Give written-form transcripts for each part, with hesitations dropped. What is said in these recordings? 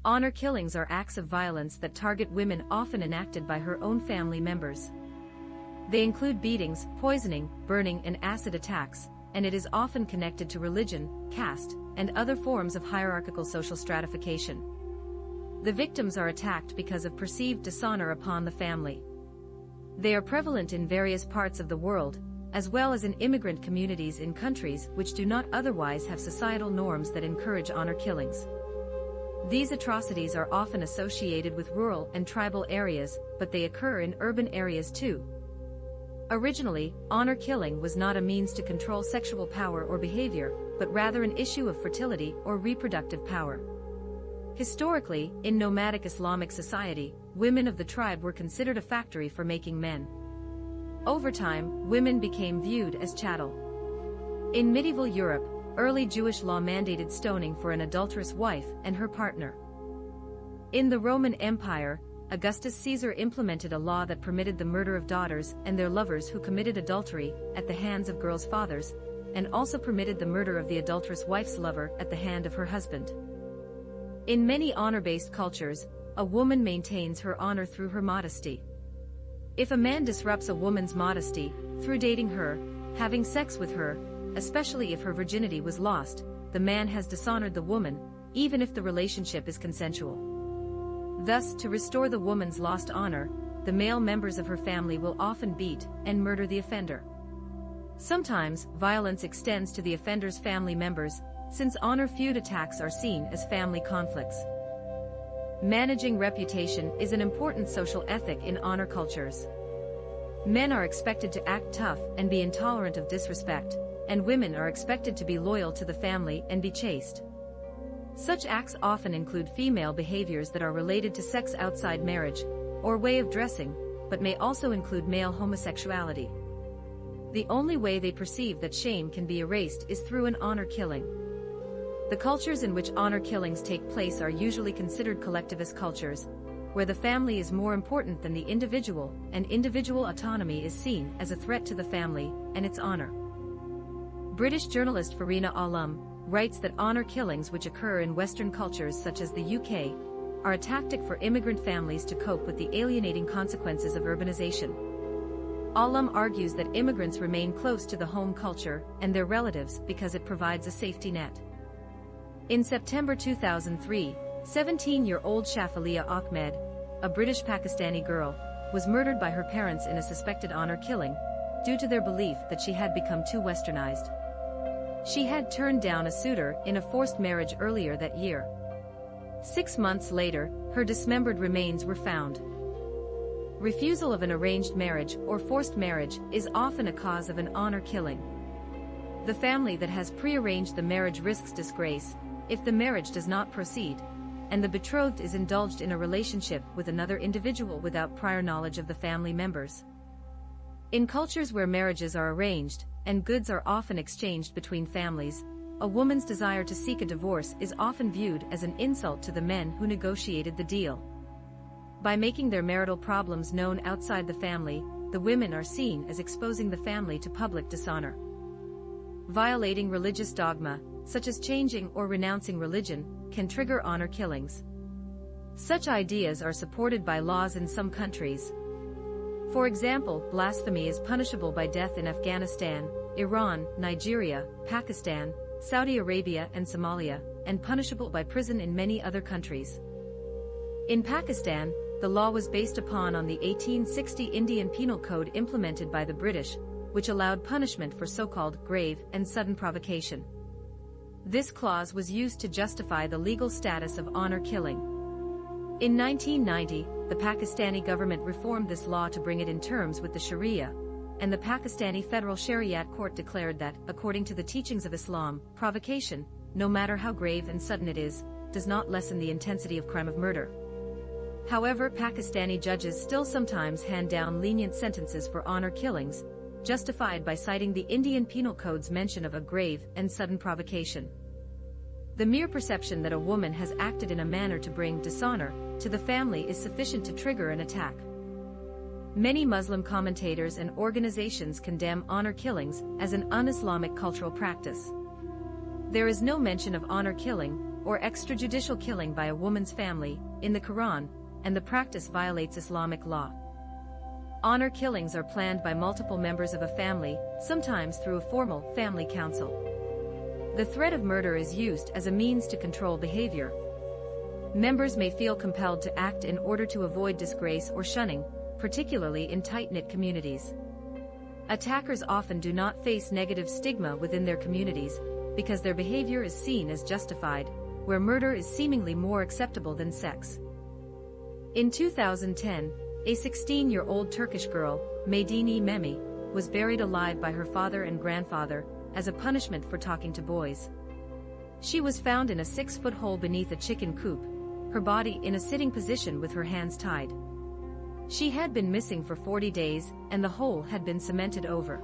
Honor killings are acts of violence that target women often enacted by her own family members. They include beatings, poisoning, burning and acid attacks, and it is often connected to religion, caste, and other forms of hierarchical social stratification. The victims are attacked because of perceived dishonor upon the family. They are prevalent in various parts of the world, as well as in immigrant communities in countries which do not otherwise have societal norms that encourage honor killings. These atrocities are often associated with rural and tribal areas, but they occur in urban areas too. Originally, honor killing was not a means to control sexual power or behavior, but rather an issue of fertility or reproductive power. Historically, in nomadic Islamic society, women of the tribe were considered a factory for making men. Over time, women became viewed as chattel. In medieval Europe, early Jewish law mandated stoning for an adulterous wife and her partner. In the Roman Empire, Augustus Caesar implemented a law that permitted the murder of daughters and their lovers who committed adultery at the hands of girls' fathers, and also permitted the murder of the adulterous wife's lover at the hand of her husband. In many honor-based cultures, a woman maintains her honor through her modesty. If a man disrupts a woman's modesty through dating her, having sex with her, especially if her virginity was lost, the man has dishonored the woman, even if the relationship is consensual. Thus, to restore the woman's lost honor, the male members of her family will often beat and murder the offender. Sometimes, violence extends to the offender's family members, since honor feud attacks are seen as family conflicts. Managing reputation is an important social ethic in honor cultures. Men are expected to act tough and be intolerant of disrespect, and women are expected to be loyal to the family and be chaste. Such acts often include female behaviors that are related to sex outside marriage, or way of dressing, but may also include male homosexuality. The only way they perceive that shame can be erased is through an honor killing. The cultures in which honor killings take place are usually considered collectivist cultures, where the family is more important than the individual, and individual autonomy is seen as a threat to the family and its honor. British journalist Farina Alam writes that honor killings which occur in Western cultures such as the UK are a tactic for immigrant families to cope with the alienating consequences of urbanization. Alam argues that immigrants remain close to the home culture and their relatives because it provides a safety net. In September 2003, 17-year-old Shafilia Ahmed, a British-Pakistani girl, was murdered by her parents in a suspected honor killing, due to their belief that she had become too westernized. She had turned down a suitor in a forced marriage earlier that year. 6 months later, her dismembered remains were found. Refusal of an arranged marriage or forced marriage is often a cause of an honor killing. The family that has prearranged the marriage risks disgrace if the marriage does not proceed, and the betrothed is indulged in a relationship with another individual without prior knowledge of the family members. In cultures where marriages are arranged, and goods are often exchanged between families, a woman's desire to seek a divorce is often viewed as an insult to the men who negotiated the deal. By making their marital problems known outside the family, the women are seen as exposing the family to public dishonor. Violating religious dogma, such as changing or renouncing religion, can trigger honor killings. Such ideas are supported by laws in some countries. For example, blasphemy is punishable by death in Afghanistan, Iran, Nigeria, Pakistan, Saudi Arabia and Somalia, and punishable by prison in many other countries. In Pakistan, the law was based upon the 1860 Indian Penal Code implemented by the British, which allowed punishment for so-called grave and sudden provocation. This clause was used to justify the legal status of honor killing. In 1990, the Pakistani government reformed this law to bring it in terms with the Sharia, and the Pakistani Federal Shariat Court declared that, according to the teachings of Islam, provocation, no matter how grave and sudden it is, does not lessen the intensity of crime of murder. However, Pakistani judges still sometimes hand down lenient sentences for honor killings, justified by citing the Indian Penal Code's mention of a grave and sudden provocation. The mere perception that a woman has acted in a manner to bring dishonor to the family is sufficient to trigger an attack. Many Muslim commentators and organizations condemn honor killings as an un-Islamic cultural practice. There is no mention of honor killing or extrajudicial killing by a woman's family, in the Quran, and the practice violates Islamic law. Honor killings are planned by multiple members of a family, sometimes through a formal family council. The threat of murder is used as a means to control behavior. Members may feel compelled to act in order to avoid disgrace or shunning, particularly in tight-knit communities. Attackers often do not face negative stigma within their communities, because their behavior is seen as justified, where murder is seemingly more acceptable than sex. In 2010, a 16-year-old Turkish girl, Medeni Memi, was buried alive by her father and grandfather, as a punishment for talking to boys. She was found in a 6-foot hole beneath a chicken coop, her body in a sitting position with her hands tied. She had been missing for 40 days, and the hole had been cemented over.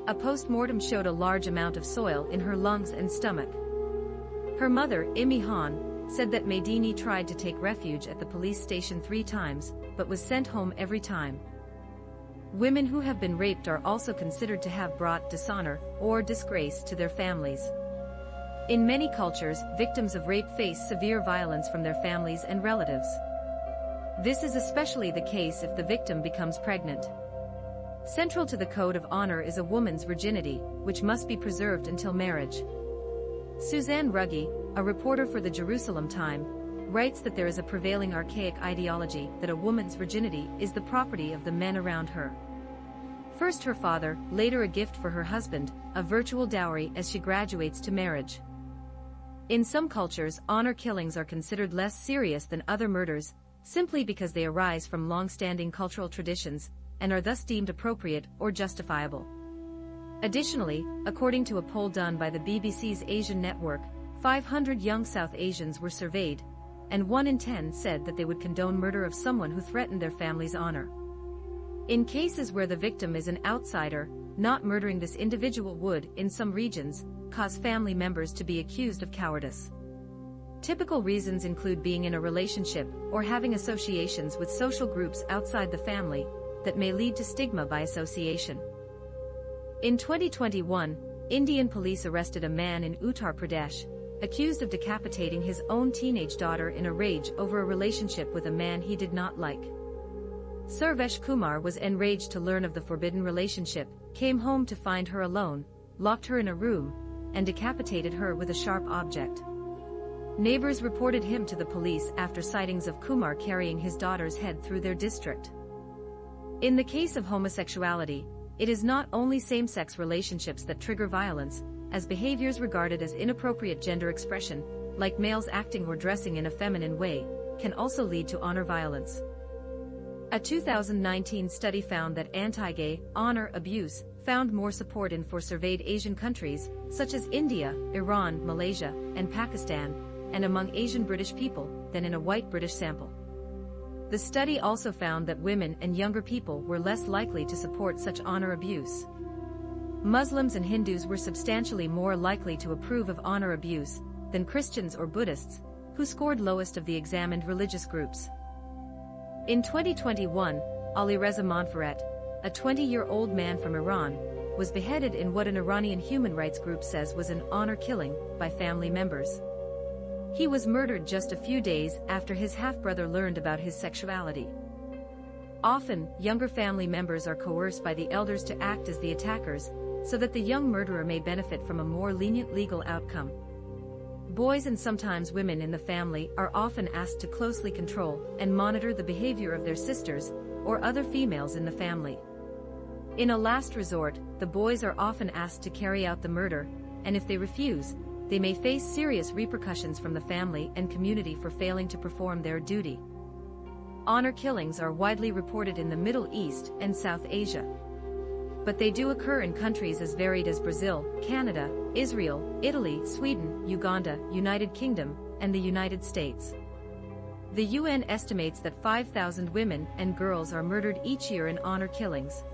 A post-mortem showed a large amount of soil in her lungs and stomach. Her mother, Imi Han, said that Medeni tried to take refuge at the police station 3 times, but was sent home every time. Women who have been raped are also considered to have brought dishonor or disgrace to their families. In many cultures, victims of rape face severe violence from their families and relatives. This is especially the case if the victim becomes pregnant. Central to the code of honor is a woman's virginity, which must be preserved until marriage. Suzanne Ruggie, a reporter for the Jerusalem Time, writes that there is a prevailing archaic ideology that a woman's virginity is the property of the men around her. First her father, later a gift for her husband, a virtual dowry as she graduates to marriage. In some cultures, honor killings are considered less serious than other murders, simply because they arise from long-standing cultural traditions, and are thus deemed appropriate or justifiable. Additionally, according to a poll done by the BBC's Asian Network, 500 young South Asians were surveyed, and 1 in 10 said that they would condone murder of someone who threatened their family's honor. In cases where the victim is an outsider, not murdering this individual would, in some regions, cause family members to be accused of cowardice. Typical reasons include being in a relationship or having associations with social groups outside the family that may lead to stigma by association. In 2021, Indian police arrested a man in Uttar Pradesh, accused of decapitating his own teenage daughter in a rage over a relationship with a man he did not like. Sarvesh Kumar was enraged to learn of the forbidden relationship, came home to find her alone, locked her in a room, and decapitated her with a sharp object. Neighbors reported him to the police after sightings of Kumar carrying his daughter's head through their district. In the case of homosexuality, it is not only same-sex relationships that trigger violence, as behaviors regarded as inappropriate gender expression, like males acting or dressing in a feminine way, can also lead to honor violence. A 2019 study found that anti-gay honor abuse found more support in for surveyed Asian countries, such as India, Iran, Malaysia, and Pakistan, and among Asian British people, than in a white British sample. The study also found that women and younger people were less likely to support such honor abuse. Muslims and Hindus were substantially more likely to approve of honor abuse than Christians or Buddhists, who scored lowest of the examined religious groups. In 2021, Ali Reza Monferrat, a 20-year-old man from Iran, was beheaded in what an Iranian human rights group says was an honor killing by family members. He was murdered just a few days after his half-brother learned about his sexuality. Often, younger family members are coerced by the elders to act as the attackers, so that the young murderer may benefit from a more lenient legal outcome. Boys and sometimes women in the family are often asked to closely control and monitor the behavior of their sisters or other females in the family. In a last resort, the boys are often asked to carry out the murder, and if they refuse, they may face serious repercussions from the family and community for failing to perform their duty. Honor killings are widely reported in the Middle East and South Asia. But they do occur in countries as varied as Brazil, Canada, Israel, Italy, Sweden, Uganda, United Kingdom, and the United States. The UN estimates that 5,000 women and girls are murdered each year in honor killings.